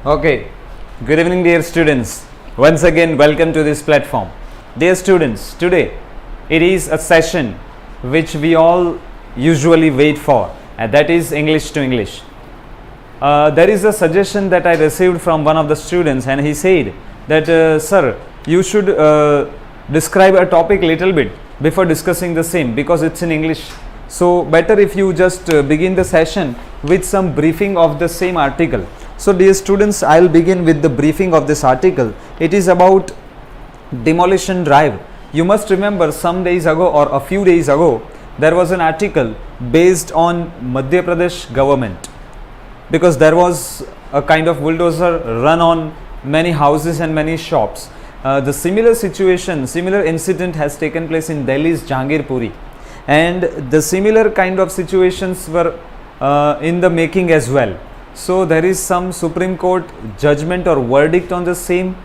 Okay, good evening dear students. Once again welcome to this platform. Dear students, today it is a session which we all usually wait for, and that is English to English. There is a suggestion that I received from one of the students, and he said that sir, you should describe a topic little bit before discussing the same because it's in English. So better if you just begin the session with some briefing of the same article. So dear students, I will begin with the briefing of this article. It is about demolition drive. You must remember some days ago or a few days ago there was an article based on Madhya Pradesh government, because there was a kind of bulldozer run on many houses and many shops. The similar situation, similar incident has taken place in Delhi's Jahangirpuri, and the similar kind of situations were in the making as well. So there is some Supreme Court judgment or verdict on the same,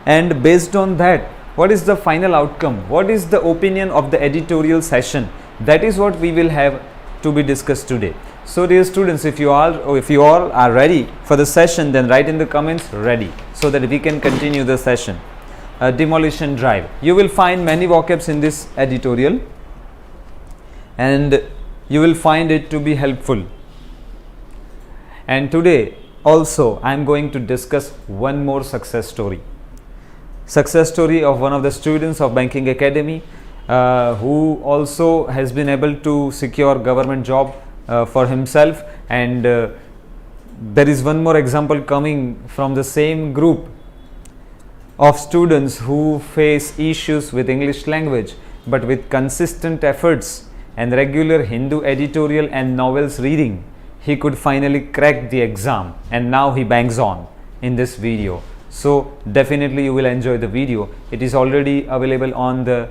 and based on that, what is the final outcome? What is the opinion of the editorial session? That is what we will have to be discussed today. So dear students, if you all are ready for the session, then write in the comments ready, so that we can continue the session. Demolition drive. You will find many vocabs in this editorial, and you will find it to be helpful. And today also I am going to discuss one more success story of one of the students of Banking Academy who also has been able to secure government job for himself, and there is one more example coming from the same group of students who face issues with English language, but with consistent efforts and regular Hindu editorial and novels reading, he could finally crack the exam, and now he bangs on in this video. So definitely you will enjoy the video. It is already available on the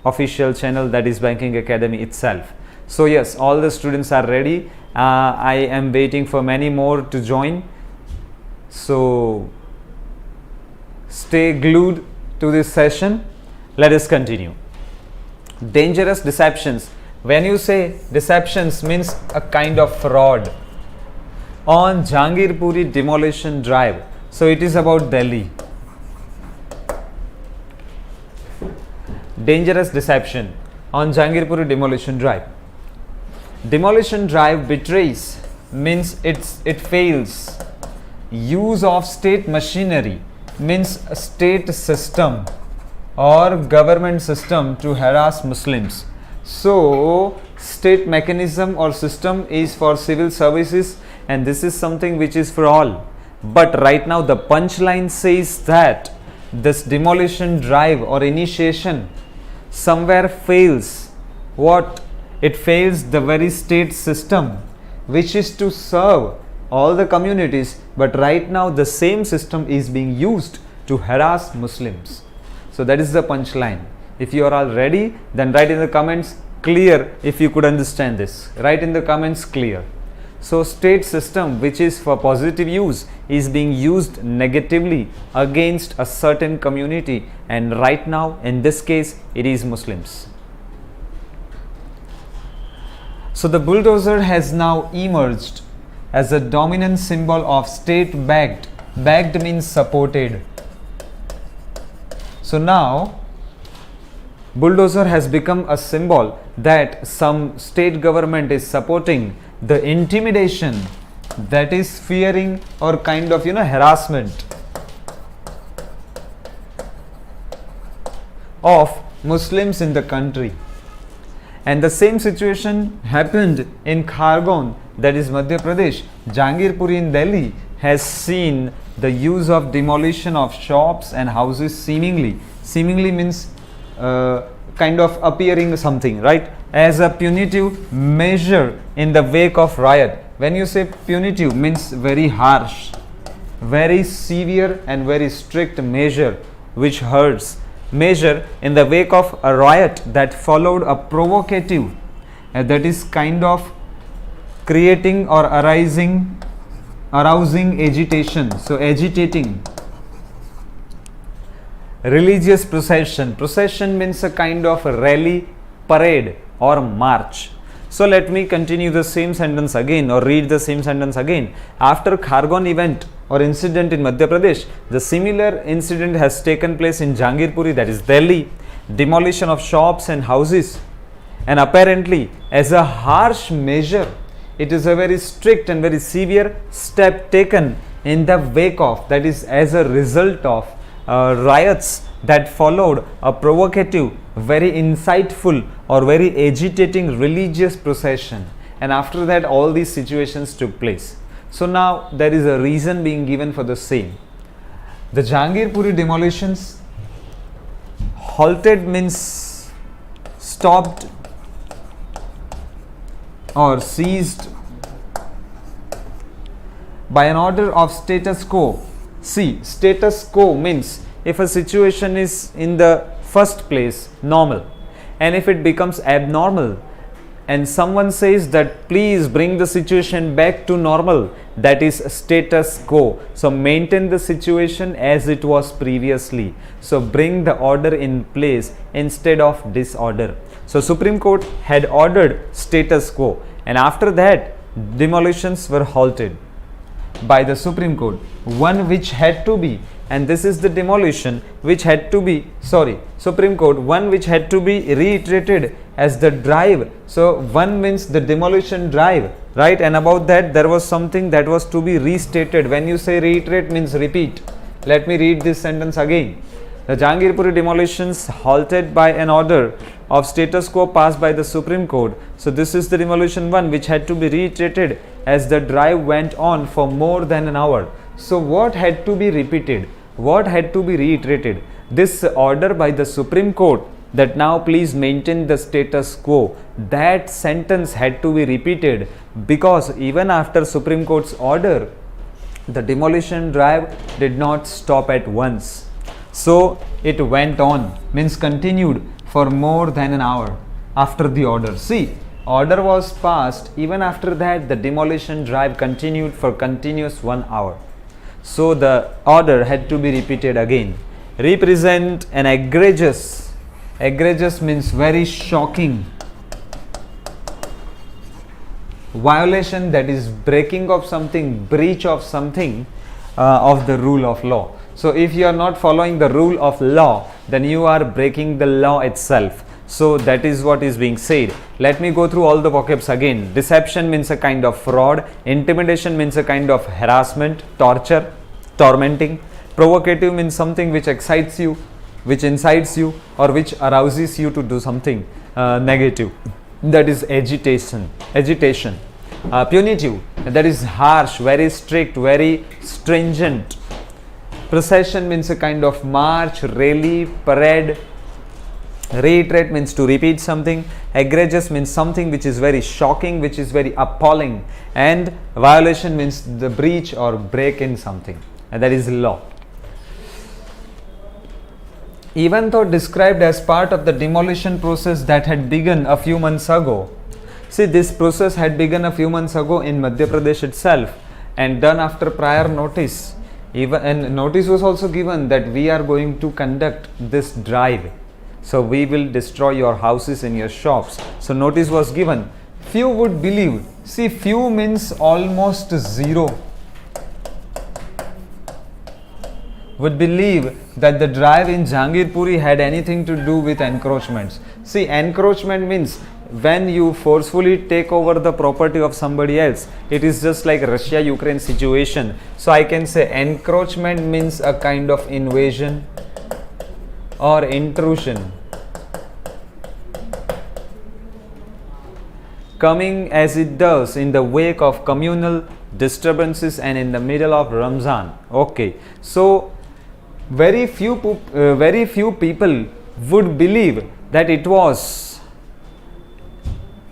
official channel, that is Banking Academy itself. So yes, all the students are ready. I am waiting for many more to join. So stay glued to this session. Let us continue. Dangerous deceptions. When you say deceptions, means a kind of fraud on Jahangirpuri demolition drive. So it is about Delhi. Dangerous deception on Jahangirpuri demolition drive. Demolition drive betrays, means it fails. Use of state machinery, means a state system or government system to harass Muslims. So state mechanism or system is for civil services, and this is something which is for all. But right now the punchline says that this demolition drive or initiation somewhere fails. What? It fails the very state system which is to serve all the communities, but right now the same system is being used to harass Muslims. So that is the punchline. If you are all ready, then write in the comments clear if you could understand this. Write in the comments clear. So state system which is for positive use is being used negatively against a certain community, and right now in this case it is Muslims. So the bulldozer has now emerged as a dominant symbol of state backed. Backed means supported. So now bulldozer has become a symbol that some state government is supporting the intimidation, that is fearing or kind of harassment of Muslims in the country. And the same situation happened in Khargon, that is Madhya Pradesh. Jahangirpuri in Delhi has seen the use of demolition of shops and houses seemingly means kind of appearing something, right, as a punitive measure in the wake of riot. When you say punitive, means very harsh, very severe and very strict measure which hurts. Measure in the wake of a riot that followed a provocative, that is kind of creating or arousing agitation. So agitating. Religious procession. Procession means a kind of rally, parade or march. So let me continue the same sentence again, or read the same sentence again. After Khargon event or incident in Madhya Pradesh. The similar incident has taken place in Jahangirpuri, that is Delhi, demolition of shops and houses. And apparently, as a harsh measure, it is a very strict and very severe step taken in the wake of, that is, as a result of riots that followed a provocative, very insightful or very agitating religious procession. And after that, all these situations took place. So now there is a reason being given for the same. The Jahangirpuri demolitions halted means stopped or ceased by an order of status quo. See, status quo means if a situation is in the first place normal, and if it becomes abnormal and someone says that please bring the situation back to normal, that is status quo. So maintain the situation as it was previously. So bring the order in place instead of disorder. So Supreme Court had ordered status quo, and after that demolitions were halted by the Supreme Court, one which had to be, and this is the demolition which had to be, Supreme Court, one which had to be reiterated as the drive. So one means the demolition drive, right? And about that there was something that was to be restated. When you say reiterate means repeat. Let me read this sentence again. The Jahangirpuri demolitions halted by an order of status quo passed by the Supreme Court. So this is the demolition one which had to be reiterated as the drive went on for more than an hour. So what had to be repeated? What had to be reiterated? This order by the Supreme Court that now please maintain the status quo, that sentence had to be repeated, because even after Supreme Court's order, the demolition drive did not stop at once. So it went on, means continued for more than an hour after the order. See, order was passed, even after that the demolition drive continued for continuous 1 hour. So the order had to be repeated again. Represent an egregious means very shocking violation, that is breaking of something, breach of something of the rule of law. So if you are not following the rule of law, then you are breaking the law itself. So that is what is being said. Let me go through all the vocabs again. Deception means a kind of fraud. Intimidation means a kind of harassment, torture, tormenting. Provocative means something which excites you, which incites you, or which arouses you to do something negative. That is agitation. Punitive, that is harsh, very strict, very stringent. Procession means a kind of march, rally, parade. Reiterate means to repeat something. Egregious means something which is very shocking, which is very appalling. And violation means the breach or break in something, and that is law. Even though described as part of the demolition process that had begun a few months ago. See, this process had begun a few months ago in Madhya Pradesh itself and done after prior notice. And notice was also given that we are going to conduct this drive. So we will destroy your houses and your shops. So notice was given. Few would believe. See, few means almost zero. Would believe that the drive in Jahangirpuri had anything to do with encroachments. See, encroachment means when you forcefully take over the property of somebody else. It is just like Russia-Ukraine situation. So I can say encroachment means a kind of invasion or intrusion. Coming as it does in the wake of communal disturbances and in the middle of Ramzan. Okay, so very few people would believe that it was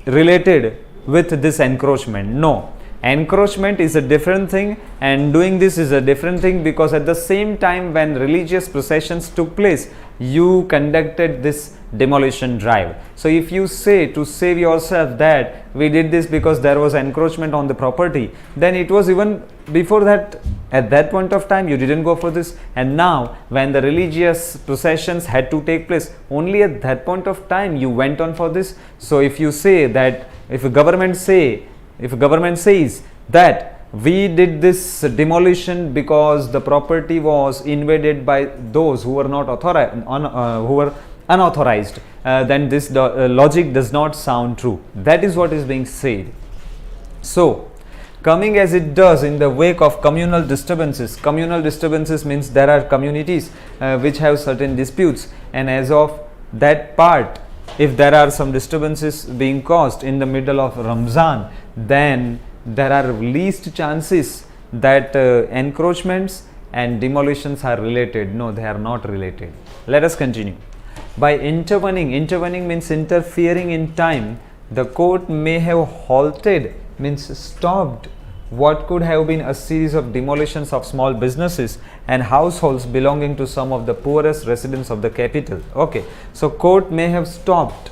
related with this encroachment. No, encroachment is a different thing, and doing this is a different thing, because at the same time when religious processions took place, you conducted this demolition drive. So if you say to save yourself that we did this because there was encroachment on the property, then it was even before that, at that point of time you didn't go for this, and now when the religious processions had to take place, only at that point of time you went on for this. So if you say that, if a government says that We did this demolition because the property was invaded by those who were not who were unauthorized. Then this logic does not sound true. That is what is being said. So, coming as it does in the wake of communal disturbances means there are communities which have certain disputes, and as of that part, if there are some disturbances being caused in the middle of Ramzan, then there are least chances that encroachments and demolitions are related. No, they are not related. Let us continue. By intervening means interfering in time, the court may have halted, means stopped, what could have been a series of demolitions of small businesses and households belonging to some of the poorest residents of the capital. Okay, so court may have stopped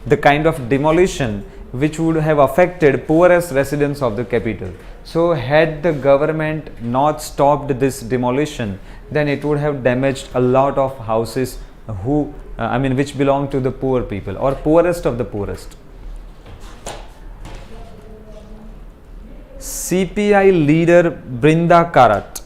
the kind of demolition which would have affected poorest residents of the capital. So had the government not stopped this demolition, then it would have damaged a lot of houses who which belong to the poor people or poorest of the poorest. CPI leader Brinda Karat,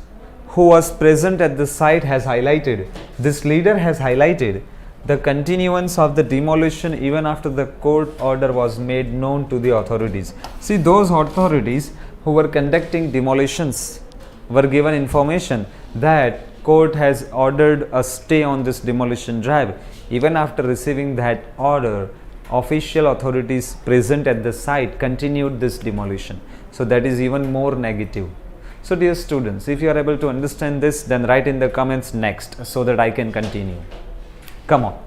who was present at the site, has highlighted, this leader has highlighted the continuance of the demolition even after the court order was made known to the authorities. See, those authorities who were conducting demolitions were given information that court has ordered a stay on this demolition drive. Even after receiving that order, official authorities present at the site continued this demolition. So that is even more negative. So dear students, if you are able to understand this, then write in the comments next so that I can continue. Come on.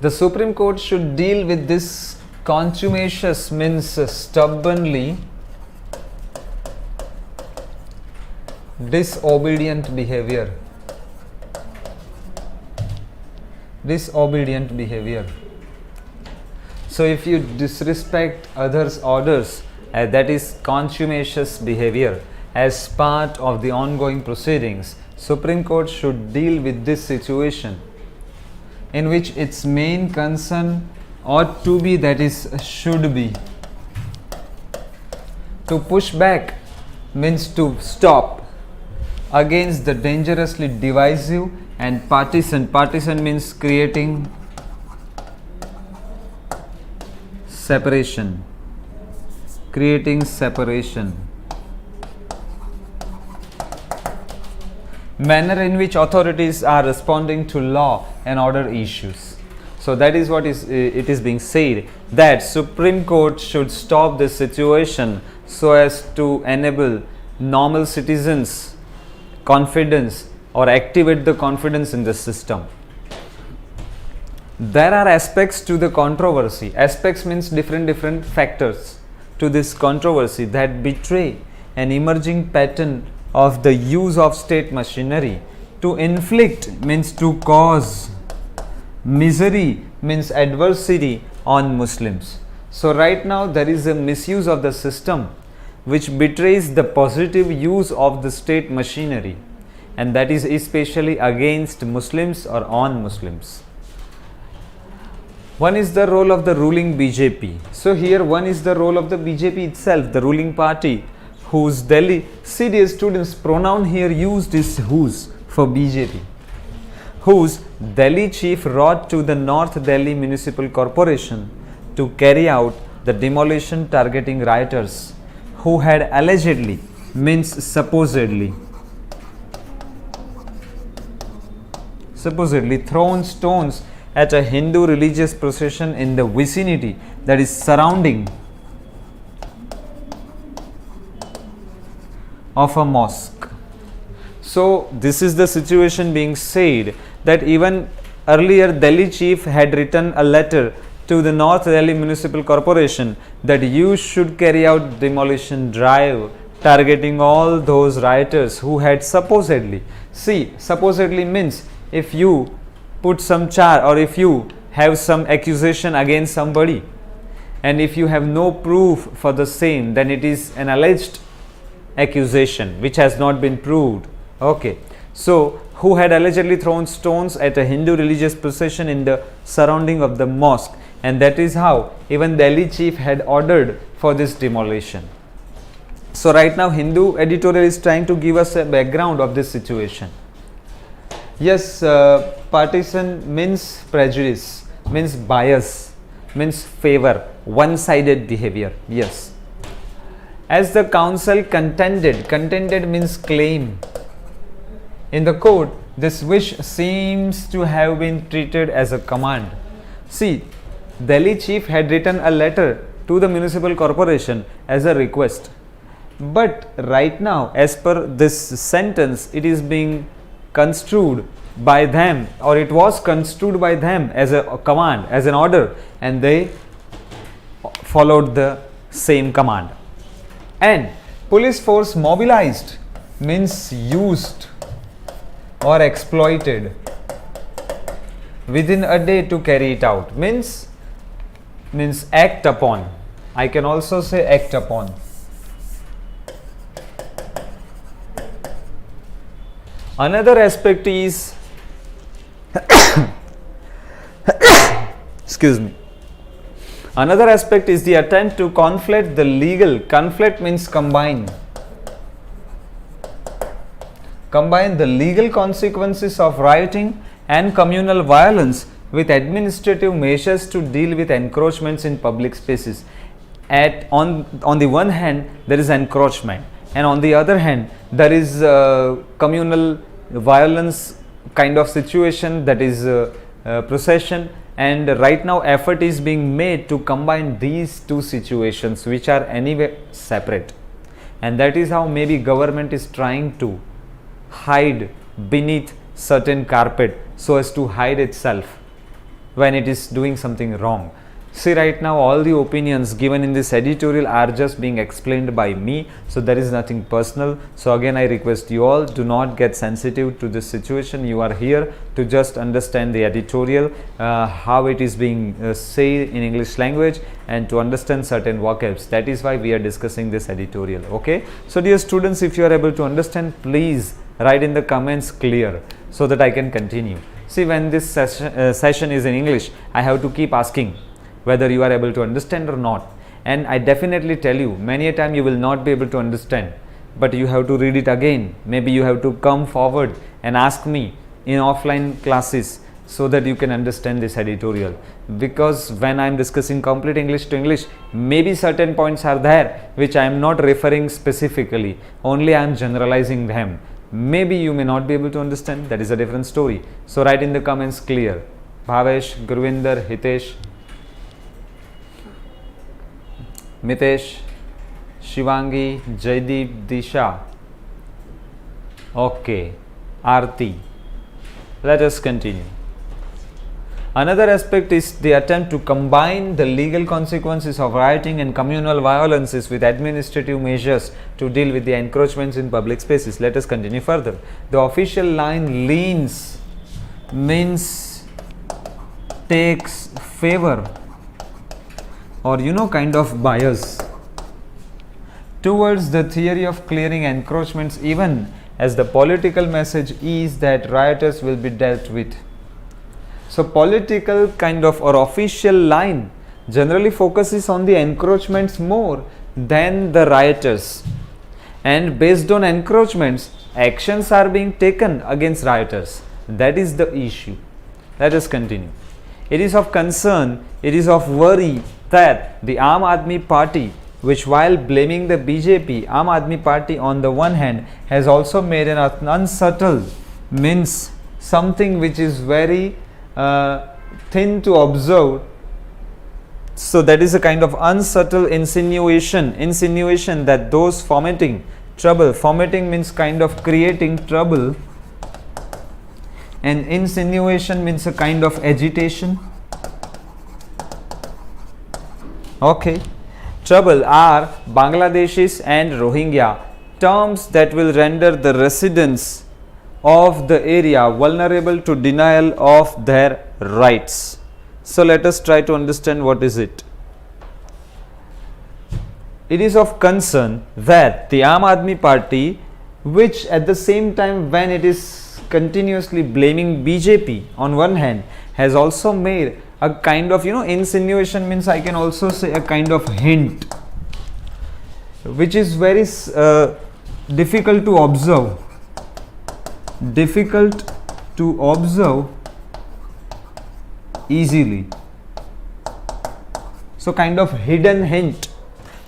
The Supreme Court should deal with this contumacious, means stubbornly disobedient behavior. Disobedient behavior. So if you disrespect others' orders, that is contumacious behavior, as part of the ongoing proceedings, Supreme Court should deal with this situation, in which its main concern ought to be, that is should be, to push back means to stop against the dangerously divisive and partisan means creating separation manner in which authorities are responding to law and order issues. So that is what it is being said, that Supreme Court should stop this situation so as to enable normal citizens confidence or activate the confidence in the system. There are aspects to the controversy. Aspects means different factors to this controversy that betray an emerging pattern of the use of state machinery to inflict, means to cause misery, means adversity on Muslims. So right now there is a misuse of the system which betrays the positive use of the state machinery, and that is especially against Muslims or on Muslims. One is the role of the ruling BJP. So here one is the role of the BJP itself, the ruling party, whose Delhi, see dear students, pronoun here used is whose for BJP, whose Delhi chief wrote to the North Delhi Municipal Corporation to carry out the demolition targeting rioters who had allegedly, means supposedly thrown stones at a Hindu religious procession in the vicinity, that is surrounding of a mosque. So this is the situation being said, that even earlier Delhi chief had written a letter to the North Delhi Municipal Corporation that you should carry out demolition drive targeting all those rioters who had supposedly, see, supposedly means if you put some charge or if you have some accusation against somebody and if you have no proof for the same, then it is an alleged accusation which has not been proved. Okay, so who had allegedly thrown stones at a Hindu religious procession in the surrounding of the mosque, and that is how even Delhi chief had ordered for this demolition. So right now Hindu editorial is trying to give us a background of this situation. Yes, partisan means prejudice, means bias, means favor, one-sided behavior. Yes. As the council contended means claim. In the court, this wish seems to have been treated as a command. See, Delhi chief had written a letter to the municipal corporation as a request. But right now, as per this sentence, it is being construed by them, or it was construed by them as a command, as an order, and they followed the same command. And police force mobilized means used or exploited within a day to carry it out, means act upon. I can also say act upon. Another aspect is excuse me. Another aspect is the attempt to conflate the legal. Conflate means combine. Combine the legal consequences of rioting and communal violence with administrative measures to deal with encroachments in public spaces. On the one hand, there is encroachment, and on the other hand, there is communal violence kind of situation, that is procession, and right now effort is being made to combine these two situations which are anyway separate, and that is how maybe government is trying to hide beneath certain carpet so as to hide itself when it is doing something wrong. See, right now all the opinions given in this editorial are just being explained by me, so there is nothing personal. So again, I request you all, do not get sensitive to this situation. You are here to just understand the editorial, how it is being said in English language, and to understand certain vocabs. That is why we are discussing this editorial. Okay, so dear students, if you are able to understand, please write in the comments clear so that I can continue. See, when this session is in English, I have to keep asking whether you are able to understand or not, and I definitely tell you, many a time you will not be able to understand, but you have to read it again. Maybe you have to come forward and ask me in offline classes so that you can understand this editorial, because when I am discussing complete English to English, maybe certain points are there which I am not referring specifically, only I am generalizing them. Maybe you may not be able to understand, that is a different story. So write in the comments clear. Bhavesh, Gurvinder, Hitesh, Mitesh, Shivangi, Jaideep, Disha. Okay, Aarti. Let us continue. Another aspect is the attempt to combine the legal consequences of rioting and communal violences with administrative measures to deal with the encroachments in public spaces. Let us continue further. The official line leans means takes favor, or kind of bias towards the theory of clearing encroachments, even as the political message is that rioters will be dealt with. So political kind of or official line generally focuses on the encroachments more than the rioters, and based on encroachments, actions are being taken against rioters. That is the issue. Let us continue. It is of concern, it is of worry that the Aam Aadmi Party, which while blaming the BJP, Aam Aadmi Party on the one hand has also made an unsubtle, means something which is very thin to observe. So that is a kind of unsubtle insinuation that those fomenting trouble, fomenting means kind of creating trouble, and insinuation means a kind of agitation. Okay, trouble are Bangladeshis and Rohingya, terms that will render the residents of the area vulnerable to denial of their rights. So let us try to understand what is it. it is of concern that the Aam Aadmi Party, which at the same time when it is continuously blaming BJP on one hand, has also made a kind of insinuation, means I can also say a kind of hint, which is very difficult to observe easily. So kind of hidden hint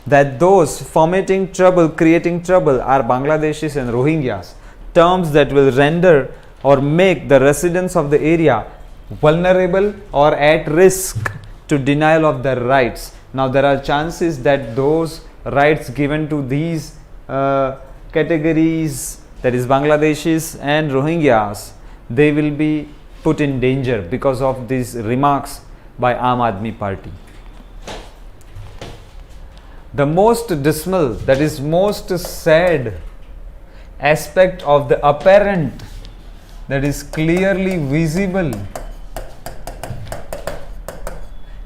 that those fomenting trouble, creating trouble are Bangladeshis and Rohingyas, terms that will render or make the residents of the area vulnerable or at risk to denial of their rights. Now there are chances that those rights given to these categories, that is Bangladeshis and Rohingyas, they will be put in danger because of these remarks by Aam Aadmi Party. The most dismal, that is most sad aspect of the apparent, that is clearly visible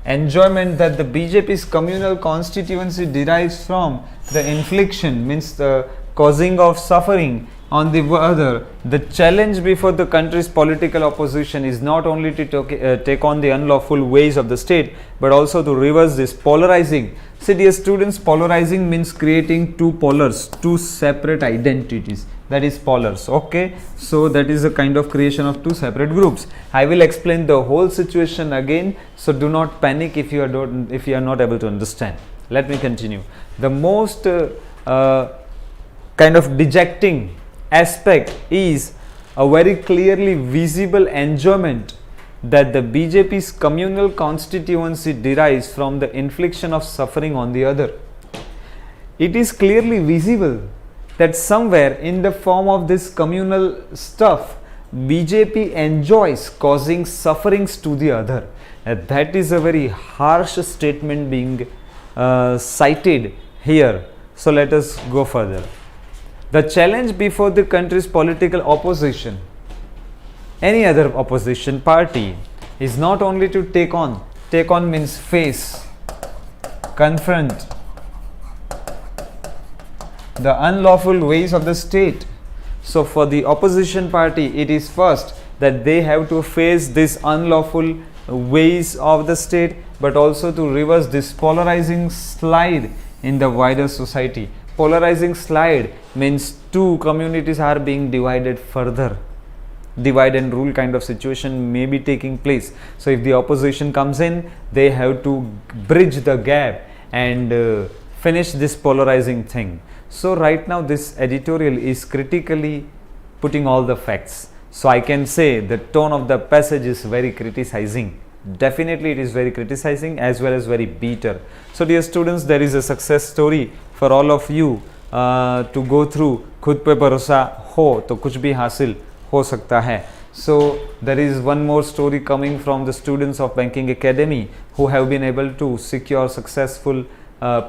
enjoyment that the BJP's communal constituency derives from the infliction, means the causing of suffering on the other. The challenge before the country's political opposition is not only to take on the unlawful ways of the state, but also to reverse this polarizing. See dear students, polarizing means creating two polars, two separate identities, that is polars. Okay, so that is a kind of creation of two separate groups. I will explain the whole situation again, so do not panic if you are not able to understand. Let me continue. The most kind of dejecting aspect is a very clearly visible enjoyment that the BJP's communal constituency derives from the infliction of suffering on the other. It is clearly visible that somewhere in the form of this communal stuff, BJP enjoys causing sufferings to the other. That is a very harsh statement being cited here. So let us go further. The challenge before the country's political opposition, any other opposition party, is not only to take on means face, confront the unlawful ways of the state. So for the opposition party, it is first that they have to face these unlawful ways of the state, but also to reverse this polarizing slide in the wider society. Polarizing slide means two communities are being divided further. Divide and rule kind of situation may be taking place. So if the opposition comes in, they have to bridge the gap and finish this polarizing thing. So right now this editorial is critically putting all the facts. So I can say the tone of the passage is very criticizing. Definitely it is very criticizing as well as very bitter. So dear students, there is a success story for all of you to go through. खुद पे भरोसा हो तो कुछ भी हासिल हो सकता है. So there is one more story coming from the students of Banking Academy who have been able to secure successful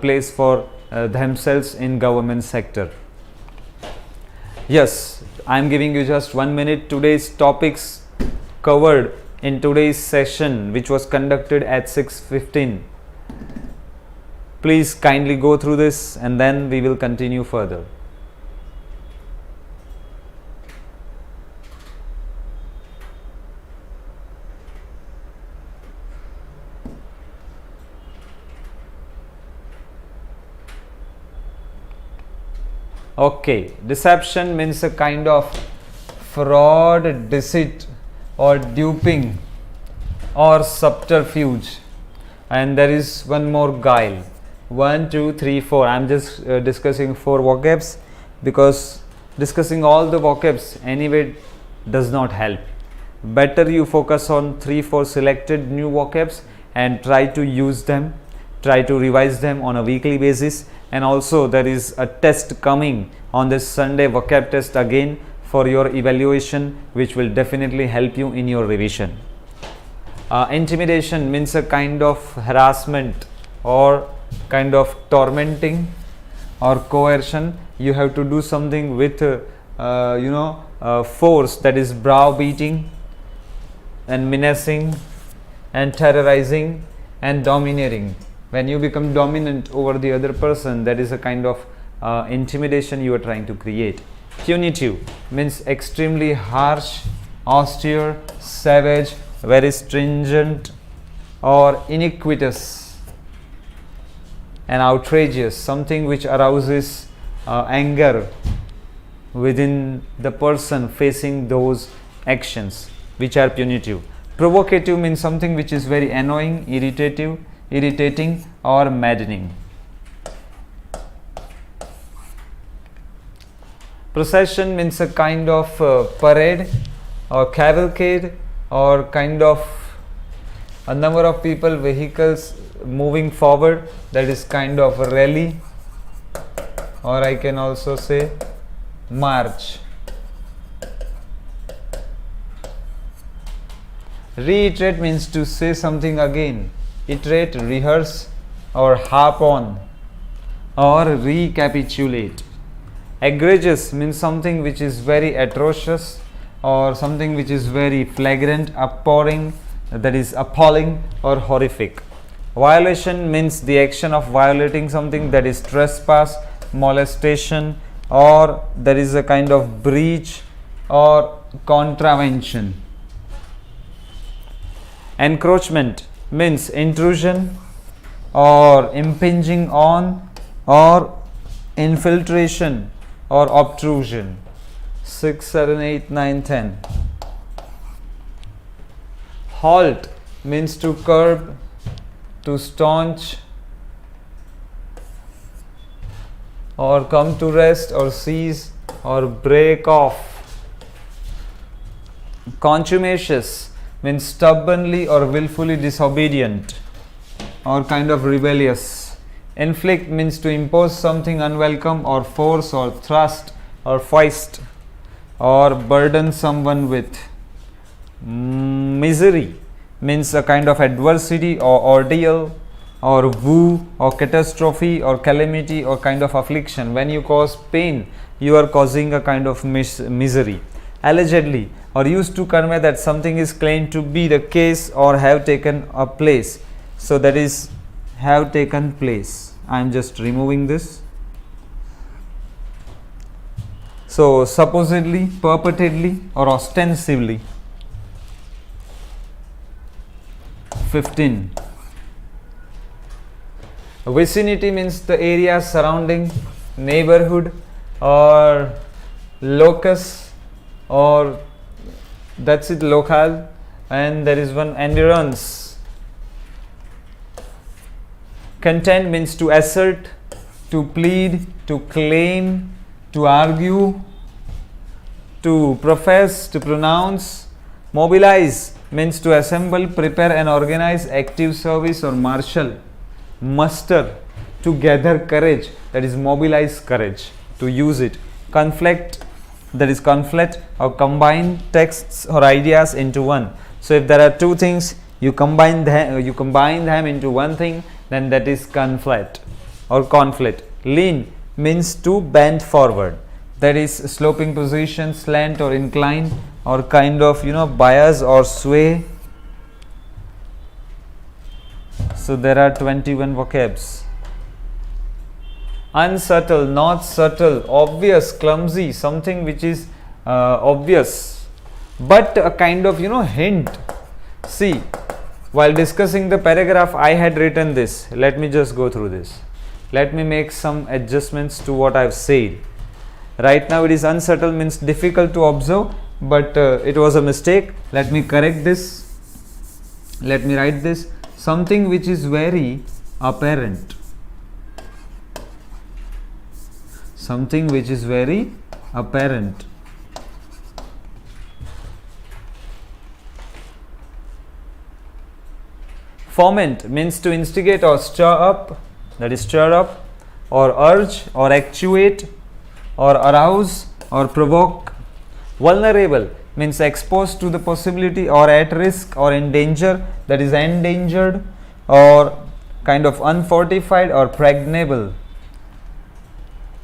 place for themselves in government sector. Yes, I am giving you just 1 minute. Today's topics covered in today's session, which was conducted at 6:15. Please kindly go through this and then we will continue further. Okay, deception means a kind of fraud, deceit or duping or subterfuge, and there is one more guile. 1, 2, 3, 4. I am just discussing 4 vocabs because discussing all the vocabs anyway does not help. Better you focus on 3-4 selected new vocabs and try to use them, try to revise them on a weekly basis. And also there is a test coming on this Sunday, vocab test again for your evaluation, which will definitely help you in your revision. Intimidation means a kind of harassment or kind of tormenting or coercion. You have to do something with force, that is browbeating and menacing and terrorizing and domineering. When you become dominant over the other person, that is a kind of intimidation you are trying to create. Punitive means extremely harsh, austere, savage, very stringent, or iniquitous and outrageous, something which arouses anger within the person facing those actions which are punitive. Provocative means something which is very annoying, irritating or maddening. Procession means a kind of parade or cavalcade or kind of a number of people, vehicles moving forward, that is kind of a rally, or I can also say march. Reiterate means to say something again, iterate, rehearse or harp on or recapitulate. Egregious means something which is very atrocious or something which is very flagrant, abhorring, that is appalling or horrific. Violation means the action of violating something, that is trespass, molestation, or there is a kind of breach or contravention. Encroachment means intrusion or impinging on or infiltration or obtrusion. 6, 7, 8, 9, 10. Halt means to curb, to staunch or come to rest or cease or break off. Contumacious means stubbornly or willfully disobedient or kind of rebellious. Inflict means to impose something unwelcome or force or thrust or foist or burden someone with. Misery means a kind of adversity or ordeal or woe or catastrophe or calamity or kind of affliction. When you cause pain, you are causing a kind of misery. Allegedly or used to convey that something is claimed to be the case or have taken a place. So that is have taken place. I am just removing this. So supposedly, purportedly or ostensibly. 15. Vicinity means the area surrounding, neighborhood or locus, or that's it, locale, and there is one endurance. Contend means to assert, to plead, to claim, to argue, to profess, to pronounce. Mobilize means to assemble, prepare and organize, active service or marshal. Muster, to gather courage, that is mobilize courage, to use it. Conflict, that is conflate or combine texts or ideas into one. So if there are two things, you combine them into one thing, then that is conflate or conflict. Lean means to bend forward, that is sloping position, slant or incline or kind of bias or sway. So there are 21 vocabs. Unsubtle, not subtle, obvious, clumsy, something which is obvious but a kind of hint. See, while discussing the paragraph, I had written this. Let me just go through this. Let me make some adjustments to what I have said. Right now it is unsubtle means difficult to observe, but it was a mistake. Let me correct this. Let me write this. Something which is very apparent. Something which is very apparent. Foment means to instigate or stir up, that is stir up or urge or actuate or arouse or provoke. Vulnerable means exposed to the possibility or at risk or in danger, that is endangered or kind of unfortified or pregnable.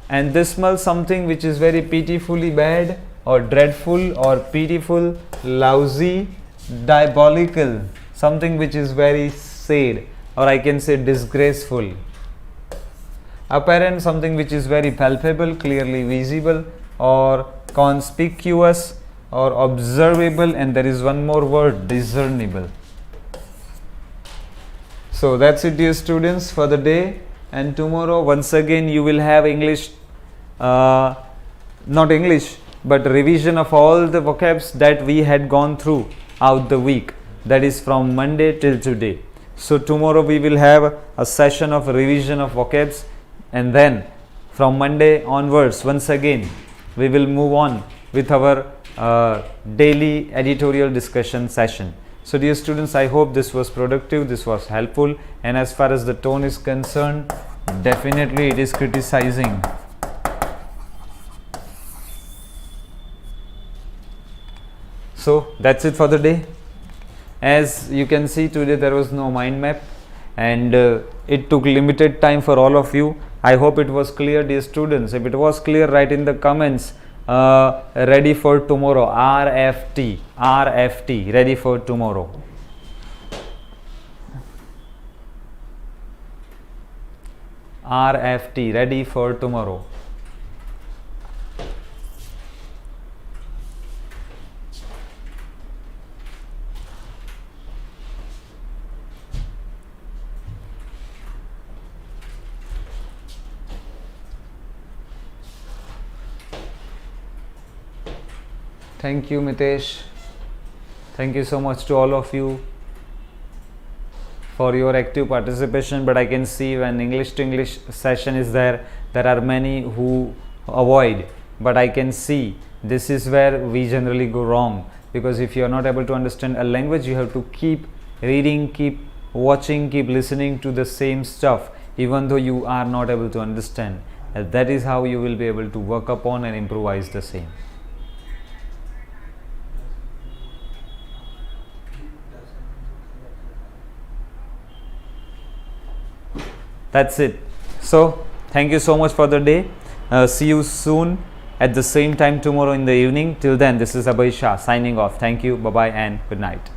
And dismal, something which is very pitifully bad or dreadful or pitiful, lousy, diabolical, something which is very sad, or I can say disgraceful. Apparent, something which is very palpable, clearly visible, or conspicuous, or observable, and there is one more word, discernible. So that's it, dear students, for the day. And tomorrow once again you will have English, not English, but revision of all the vocabs that we had gone through out the week, that is from Monday till today. So tomorrow we will have a session of revision of vocabs, and then from Monday onwards once again we will move on with our daily editorial discussion session. So dear students, I hope this was productive, this was helpful, and as far as the tone is concerned, definitely it is criticizing. So that's it for the day. As you can see, today there was no mind map, and it took limited time for all of you. I hope it was clear, dear students. If it was clear, write in the comments, ready for tomorrow, RFT, ready for tomorrow. RFT, ready for tomorrow. Thank you, Mitesh. Thank you so much to all of you for your active participation. But I can see when English to English session is there, there are many who avoid. But I can see this is where we generally go wrong, because if you are not able to understand a language, you have to keep reading, keep watching, keep listening to the same stuff, even though you are not able to understand. And that is how you will be able to work upon and improvise the same. That's it. So thank you so much for the day. See you soon at the same time tomorrow in the evening. Till then, this is Abhay Shah signing off. Thank you. Bye bye and good night.